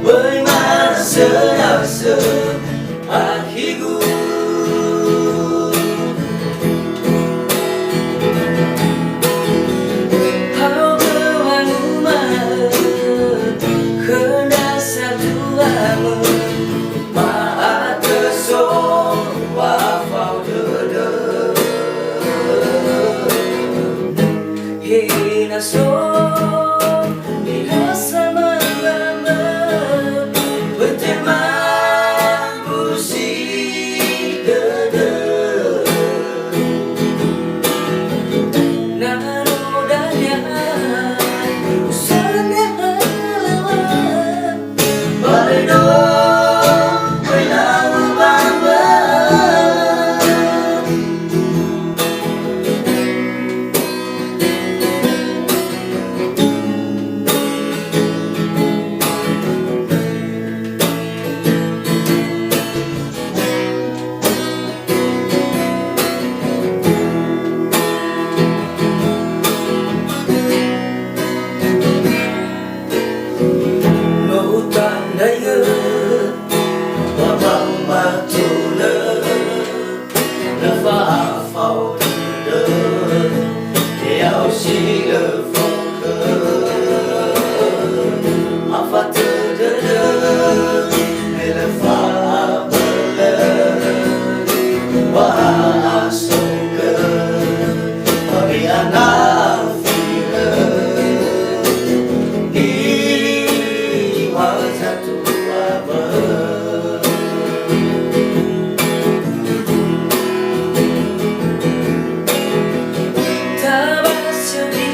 với mà sơ akhirku. Kau berwarna hendak satu lama maat kesong wafau dede hina so dirasa merana berteman kursi dede narodanya usahanya halaman berdong menawa bamba. Noutanogo wabang matula nafafau de yau si le foke afate de ele fa bele wa asoke mariana fire satu abad. Tabas yang di